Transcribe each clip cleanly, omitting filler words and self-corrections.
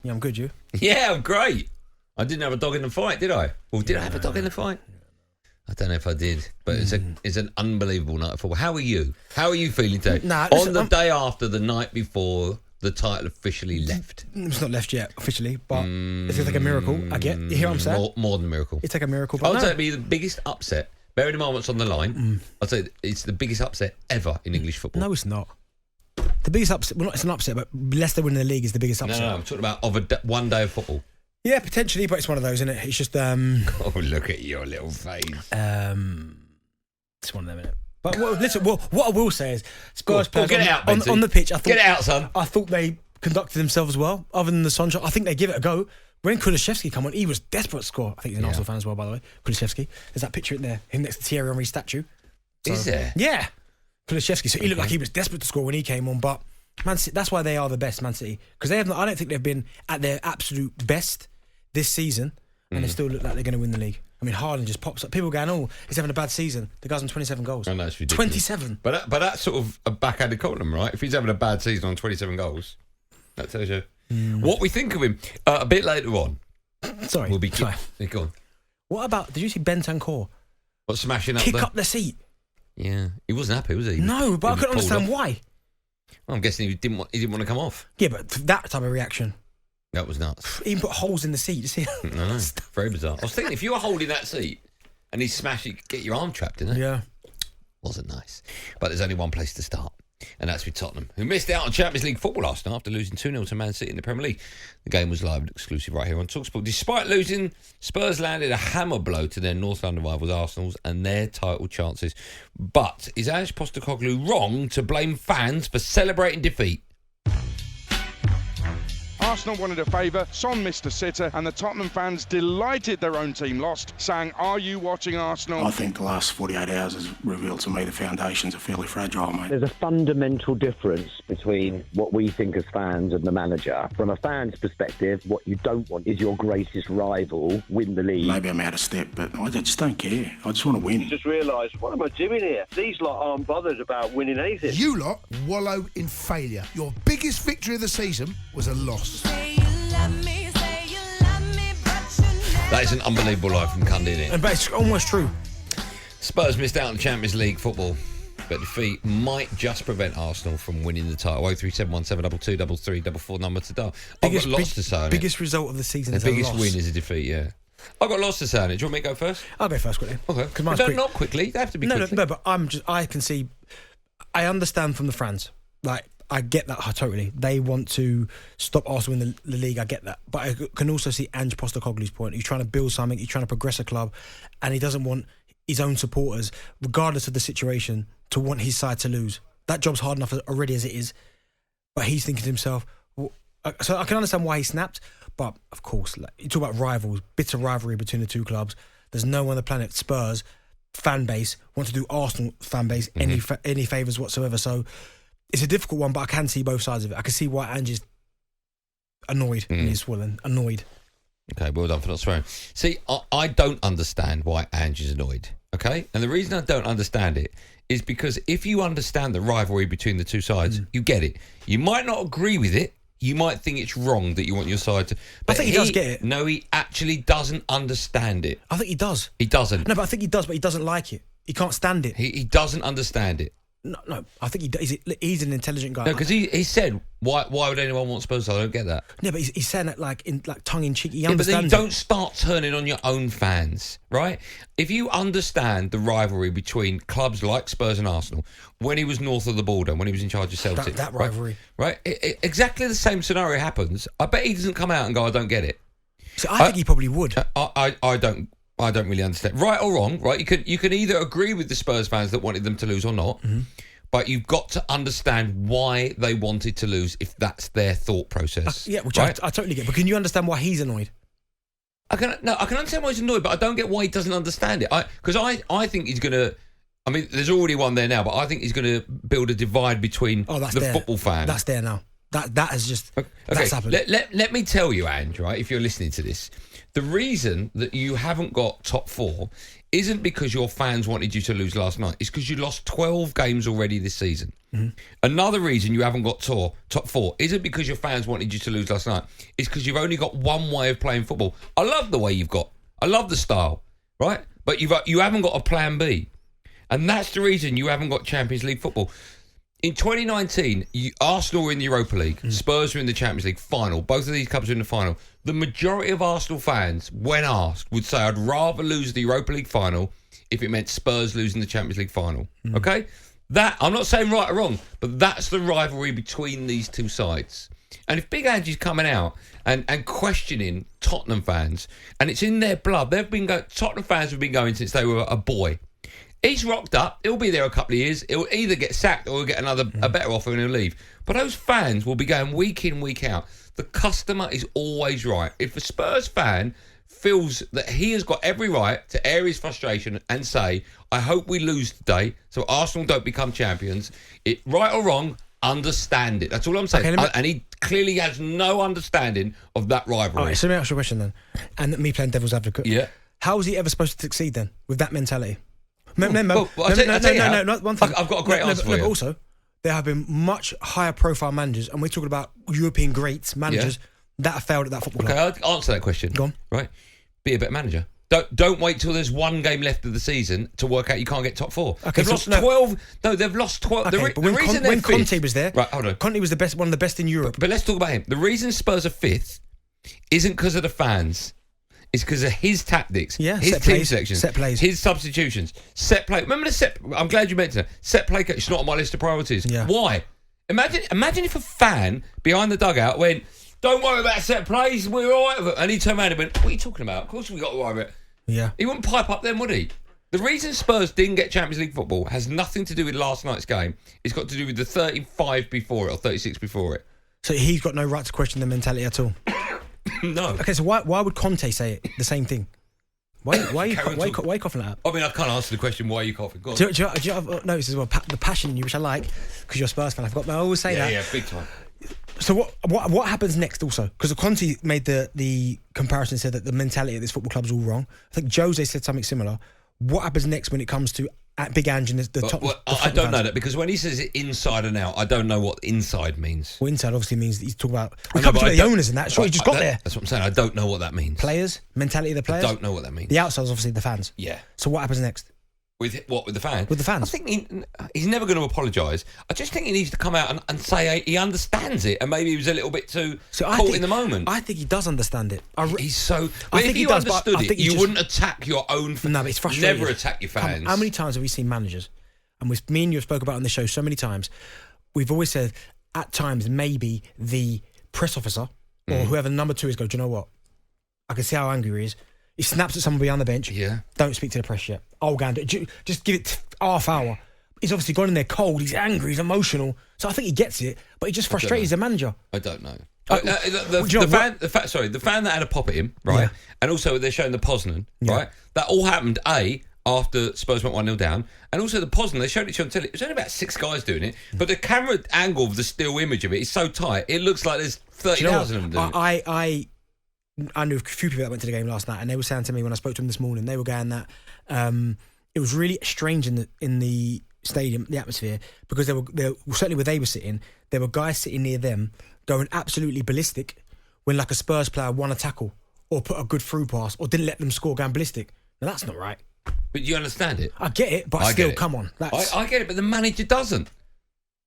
Yeah, I'm good, you? Yeah, I'm great. I didn't have a dog in the fight, did I? Well, did I have a dog in the fight? I don't know if I did, but it's an unbelievable night of football. How are you? How are you feeling today? On the day after the night before the title officially left. It's not left yet, officially, but it's like a miracle. I get. You hear what I'm saying? More than a miracle. It's like a miracle. But I would say it'd be the biggest upset. Bearing in mind what's on the line, I'd say it's the biggest upset ever in English football. No, it's not. The biggest upset, well, it's an upset, but Leicester winning the league is the biggest upset. No, I'm talking about one day of football. Yeah, potentially, but it's one of those, isn't it? It's just... Oh, look at your little face. It's one of them, isn't it? But listen, what I will say is Spurs players get it out, on the pitch, I thought, get it out, son. I thought they conducted themselves well, other than the sunshine. I think they give it a go. When Kulusevski come on, he was desperate to score. I think he's an Arsenal fan as well, by the way. Kulusevski. There's that picture in there, him next to Thierry Henry's statue. So, is there? Yeah. Kulusevski. So he looked like he was desperate to score when he came on, but Man City, that's why they are the best, Man City. Because I don't think they've been at their absolute best this season, and they still look like they're going to win the league. I mean, Haaland just pops up. People are going, oh, he's having a bad season. The guy's on 27 goals. I know, it's ridiculous. 27. But that's sort of a backhanded compliment, right? If he's having a bad season on 27 goals, that tells you what we think of him. A bit later on. Sorry. We'll be sorry. Go on. What about, did you see Bentancur? What, smashing up Kick up the seat. Yeah. He wasn't happy, was he? No, but I couldn't understand why. Well, I'm guessing he didn't want to come off. Yeah, but that type of reaction. That was nuts. He even put holes in the seat. You see? No. Very bizarre. I was thinking, if you were holding that seat and he smashed it, get your arm trapped in it. Yeah. Wasn't nice. But there's only one place to start, and that's with Tottenham, who missed out on Champions League football last night after losing 2-0 to Man City in the Premier League. The game was live and exclusive right here on talkSPORT. Despite losing, Spurs landed a hammer blow to their North London rivals Arsenal's and their title chances. But is Ange Postecoglou wrong to blame fans for celebrating defeat? Arsenal wanted a favour, Son missed a sitter, and the Tottenham fans delighted their own team lost, saying, "Are you watching Arsenal?" I think the last 48 hours has revealed to me the foundations are fairly fragile, mate. There's a fundamental difference between what we think as fans and the manager. From a fan's perspective, what you don't want is your greatest rival win the league. Maybe I'm out of step, but I just don't care. I just want to win. Just realised, what am I doing here? These lot aren't bothered about winning anything. You lot wallow in failure. Your biggest victory of the season was a loss. That is an unbelievable line from Cundy, isn't it? But it's almost true. Spurs missed out on Champions League football, but defeat might just prevent Arsenal from winning the title. 03717223344 number to dial. I've got lots to say on it. Biggest result of the season is a biggest loss. win is a defeat, yeah. I've got lots to say on it. Do you want me to go first? I'll go first quickly. Okay. But not quickly. They have to be quickly. No, but I can see, I understand from the fans. Like, I get that totally. They want to stop Arsenal in the league. I get that. But I can also see Ange Postecoglou's point. He's trying to build something. He's trying to progress a club. And he doesn't want his own supporters, regardless of the situation, to want his side to lose. That job's hard enough already as it is. But he's thinking to himself, well, so I can understand why he snapped. But, of course, like, you talk about rivals, bitter rivalry between the two clubs. There's no one on the planet, Spurs, fan base, want to do Arsenal fan base any favours whatsoever. So it's a difficult one, but I can see both sides of it. I can see why Ange is annoyed and he's swollen. Annoyed. Okay, well done for not swearing. See, I don't understand why Ange is annoyed, okay? And the reason I don't understand it is because if you understand the rivalry between the two sides, you get it. You might not agree with it. You might think it's wrong that you want your side to... But I think he does get it. No, he actually doesn't understand it. I think he does. He doesn't. No, but I think he does, but he doesn't like it. He can't stand it. He doesn't understand it. No, I think he's an intelligent guy. No, because he said, why would anyone want Spurs? I don't get that. Yeah, but he's saying that like tongue in cheek. He But then understands. you don't start turning on your own fans, right? If you understand the rivalry between clubs like Spurs and Arsenal, when he was north of the border, when he was in charge of Celtic, that rivalry, right? Exactly the same scenario happens. I bet he doesn't come out and go, "I don't get it." So I think he probably would. I don't really understand. Right or wrong, right? You can either agree with the Spurs fans that wanted them to lose or not, but you've got to understand why they wanted to lose if that's their thought process. Which right? I totally get. But can you understand why he's annoyed? I can understand why he's annoyed, but I don't get why he doesn't understand it. Because I think he's going to... I mean, there's already one there now, but I think he's going to build a divide between the football fan. That's there now. That has just... Okay, that's happened. Let me tell you, Ange, right, if you're listening to this, The reason that you haven't got top 4 isn't because your fans wanted you to lose last night. It's because you lost 12 games already this season. Another reason you haven't got top 4 isn't because your fans wanted you to lose last night. It's because you've only got one way of playing football. I love the way you've got. I love the style, right? But you haven't got a plan B. And that's the reason you haven't got Champions League football. In 2019, Arsenal were in the Europa League. Spurs were in the Champions League final. Both of these clubs were in the final. The majority of Arsenal fans, when asked, would say, I'd rather lose the Europa League final if it meant Spurs losing the Champions League final. Okay? That, I'm not saying right or wrong, but that's the rivalry between these two sides. And if Big Angie's coming out and questioning Tottenham fans, and it's in their blood, Tottenham fans have been going since they were a boy. He's rocked up. He'll be there a couple of years. He'll either get sacked or he'll get a better offer and he'll leave. But those fans will be going week in, week out. The customer is always right. If a Spurs fan feels that he has got every right to air his frustration and say, I hope we lose today so Arsenal don't become champions, right or wrong, understand it. That's all I'm saying. Okay, and he clearly has no understanding of that rivalry. All right, so let me ask you a question then. And me playing devil's advocate. Yeah. How is he ever supposed to succeed then with that mentality? No, one thing. I've got a great answer for you. But also, there have been much higher profile managers, and we're talking about European greats managers that have failed at that football club. Okay, I'll answer that question. Go on. Right. Be a better manager. Don't wait till there's one game left of the season to work out you can't get top 4. Okay, they've lost 12. No, they've lost 12. Okay, but when Conte was there, right, hold on. Conte was one of the best in Europe. But let's talk about him. The reason Spurs are 5th isn't because of the fans. It's because of his tactics, his team selection, set plays, his substitutions, set play. Remember the set? I'm glad you mentioned it. Set play. It's not on my list of priorities. Yeah. Why? Imagine if a fan behind the dugout went, "Don't worry about set plays. We're all right with it." And he turned around and went, "What are you talking about? Of course we got to worry about it." Yeah. He wouldn't pipe up then, would he? The reason Spurs didn't get Champions League football has nothing to do with last night's game. It's got to do with the 35 before it or 36 before it. So he's got no right to question the mentality at all. No. Okay, so why would Conte say it? The same thing. Why are you coughing like that? I mean, I can't answer the question. Why are you coughing? Go on. Do you have noticed as well the passion in you, which I like, because you're a Spurs fan. I forgot, but I always say that. Yeah, big time. So what happens next? Also, because Conte made the comparison, said that the mentality of this football club is all wrong. I think Jose said something similar. What happens next when it comes to at Big Ange and the top? I don't know that, because when he says it inside and out, I don't know what inside means. Well, inside obviously means that he's talking about the owners and that. Sure, he just got there. That's what I'm saying. I don't know what that means. Players, mentality of the players. I don't know what that means. The outside is obviously the fans. Yeah. So what happens next? With the fans? With the fans. I think he's never going to apologise. I just think he needs to come out and say he understands it, and maybe he was a little bit too caught in the moment. I think he does understand it. He's so... I think if he you does, understood it, you wouldn't attack your own... No, but it's frustrating. Never attack your fans. How many times have we seen managers, and me and you have spoke about it on the show so many times, we've always said, at times, maybe the press officer or whoever number 2 is go, do you know what? I can see how angry he is. He snaps at someone behind the bench. Yeah. Don't speak to the press yet. I'll go and do it. Just give it half hour. He's obviously gone in there cold. He's angry. He's emotional. So I think he gets it, but he just frustrates the manager. I don't know. The fan that had a pop at him, right? Yeah. And also they're showing the Poznan, right? That all happened, after Spurs went 1-0 down. And also the Poznan, they showed it on telly. It was only about 6 guys doing it. But the camera angle of the still image of it is so tight, it looks like there's 30,000 of them doing it. I knew a few people that went to the game last night, and they were saying to me when I spoke to them this morning, they were going that it was really strange in the stadium, the atmosphere, because there were certainly where they were sitting, there were guys sitting near them going absolutely ballistic when like a Spurs player won a tackle or put a good through pass or didn't let them score, going ballistic. Now that's not right. But you understand it? I get it, but still, come on. I get it, but the manager doesn't.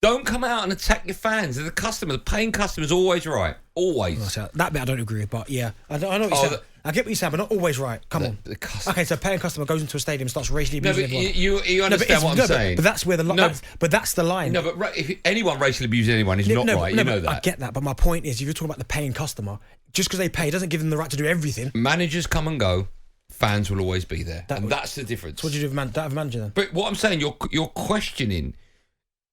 Don't come out and attack your fans. The paying customer's always right. Always. That bit I don't agree with, but yeah. I know what you're saying. I get what you're saying, but not always right. Come on. Okay, so a paying customer goes into a stadium and starts racially abusing everyone. You understand what I'm saying. But that's where but that's the line. No, but if anyone racially abuses anyone is not right. You know that. I get that, but my point is, if you're talking about the paying customer, just because they pay doesn't give them the right to do everything. Managers come and go. Fans will always be there. That's the difference. So what do you do with a manager then? But what I'm saying, you're questioning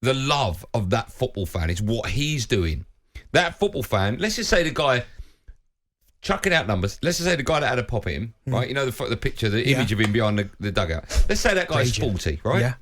the love of that football fan. Is what he's doing. That football fan, let's just say the guy, chucking out numbers, let's just say the guy that had a pop at him, right? You know the picture, the image of him behind the dugout. Let's say that guy's 40, right? Yeah.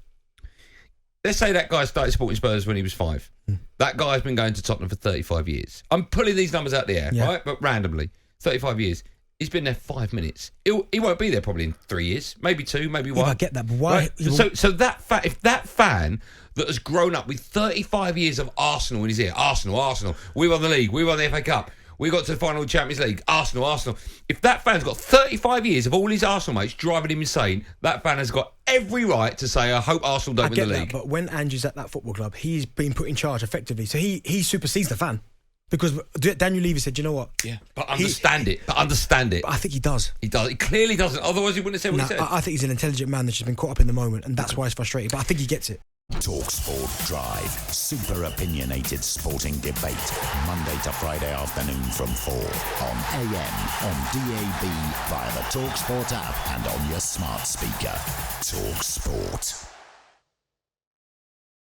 Let's say that guy started supporting Spurs when he was 5. That guy's been going to Tottenham for 35 years. I'm pulling these numbers out the air, right? But randomly, 35 years. He's been there 5 minutes. He won't be there probably in 3 years, maybe 2, maybe 1. Yeah, I get that, but why? Right? So if that fan that has grown up with 35 years of Arsenal when he's here, Arsenal, we won the league, we won the FA Cup, we got to the final of the Champions League, Arsenal. If that fan's got 35 years of all his Arsenal mates driving him insane, that fan has got every right to say, I hope Arsenal don't win the league. But when Andrew's at that football club, he's been put in charge effectively. So he supersedes the fan. Because Daniel Levy said, you know what? Yeah, but understand it. But I think he does. He does. He clearly doesn't. Otherwise, he wouldn't have said what he said. I think he's an intelligent man that's just been caught up in the moment, and that's why he's frustrated. But I think he gets it. talkSPORT Drive. Super opinionated sporting debate. Monday to Friday afternoon from 4 on AM, on DAB, via the talkSPORT app and on your smart speaker. talkSPORT.